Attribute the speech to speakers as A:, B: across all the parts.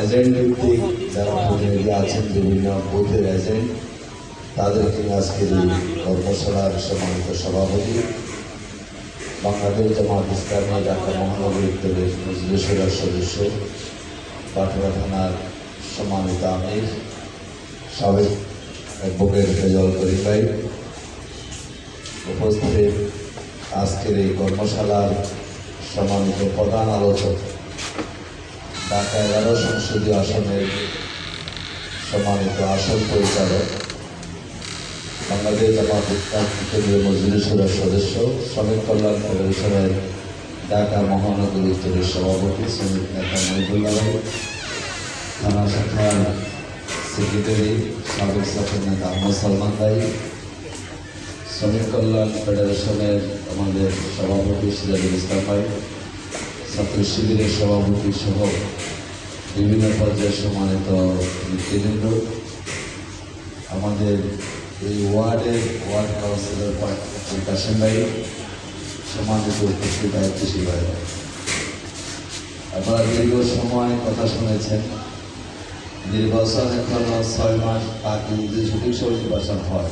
A: Agent ভিত্তিক যারা প্রতিনিধি আছেন বিভিন্ন বুথের এজেন্ট তাদেরকে আজকের এই কর্মশালার সম্মানিত সভাপতি বাংলাদেশ জামাত ইসলামী ঢাকা মহানগর উত্তরের মজলিসের সদস্য পাটুয়া থানার সম্মানিত আমির সাবেক অ্যাডভোকেট ফেজল করিম ভাই উপস্থিত আজকের এই কর্মশালার সম্মানিত প্রধান আলোচক ঢাকা 11 সংসদীয় আসনের সম্মানিত আসন পরিচালক বাংলাদেশ জামাত ইসলামী কেন্দ্রীয় মজলিসের সদস্য শ্রমিক কল্যাণ ফেডারেশনের ঢাকা মহানগর উত্তরের সভাপতি শ্রমিক নেতা মহিবুল্লাহ ভাই, থানা শাখার সেক্রেটারি সাবেক ছাত্র নেতা আহমদ সালমান ভাই, শ্রমিক কল্যাণ ফেডারেশনের আমাদের সভাপতি সিরাজুল ইসলাম ভাই, ছাত্র শিবিরের সভাপতি সহ বিভিন্ন পর্যায়ের সম্মানিত নেতৃবৃন্দ, আমাদের এই ওয়ার্ড কাউন্সিলর কাশেম ভাই, সম্মানিত উপস্থিত দায়িত্বশী ভাই, আপনারা দীর্ঘ সময় কথা শুনেছেন। নির্বাচন এখন 6 মাস বাকি, যদি সঠিক সময় নির্বাচন হয়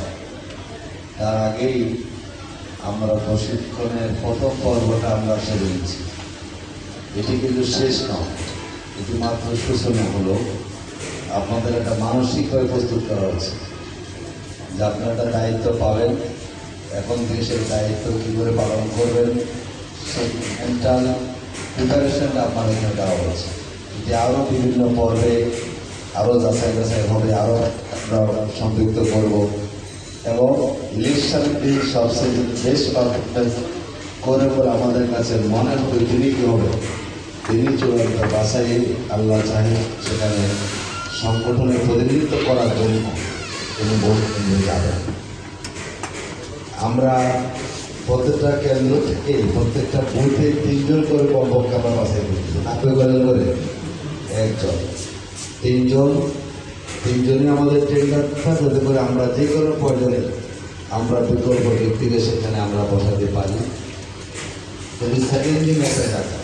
A: তার আগেই আমরা প্রশিক্ষণের প্রথম পর্বটা আমরা সেরে নিচ্ছি। এটি কিন্তু শেষ নয়, এটি মাত্র সূচনা হলো। আপনাদের একটা মানসিকভাবে প্রস্তুত করা হচ্ছে যে আপনারা একটা দায়িত্ব পাবেন, এখন থেকে সেই দায়িত্ব কী করে পালন করবেন সেই মেন্টাল প্রিপারেশনটা আপনার এখানে দেওয়া হচ্ছে। এটি আরও বিভিন্ন পর্বে আরও যাচাই হবে, আরও আমরা সম্পৃক্ত করব এবং ইলেকশনের দিন সবচেয়ে বেশ পারফরমেন্স করে বলে আমাদের কাছে মনে হবে তিনি কী হবে, তিনি চূড়ান্ত বাছাই আল্লাহ চাহে সেখানে সংগঠনের প্রতিনিধিত্ব করার জন্য তিনি ভোট কেন্দ্রে যাবেন। আমরা প্রত্যেকটা কেন্দ্র থেকে প্রত্যেকটা বুথে 3 জন করে কমপক্ষে আমরা বাছাই করছি। আপনি করে একজন 3 জনই আমাদের টেন্ডার থাকে, যাতে করে আমরা যে কোনো পর্যায়ে আমরা বিকল্প ব্যক্তিকে সেখানে আমরা বসাতে পারি। যদি সেকেন্ডিং একটা টাকা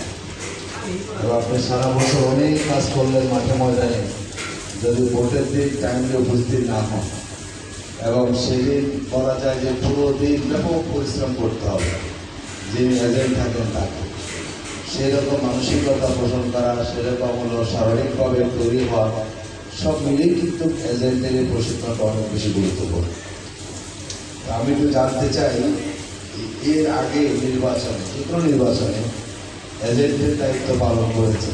A: এবং আপনি সারা বছর অনেক কাজ করলেন মাঠে ময়দানে, যদি ভোটের দিন টাইমে উপস্থিত না হন এবং সেদিন বলা যায় যে পুরো দিন ব্যাপক পরিশ্রম করতে হবে যিনি এজেন্ট থাকেন তাকে, সেরকম মানসিকতা পোষণ করা, সেরকম হলো শারীরিকভাবে তৈরি হওয়া, সব মিলেই কিন্তু এজেন্টের প্রশিক্ষণটা অনেক বেশি গুরুত্বপূর্ণ। আমি একটু জানতে চাই এর আগে নির্বাচনে যে কোনো নির্বাচনে এজেন্টের দায়িত্ব পালন করেছে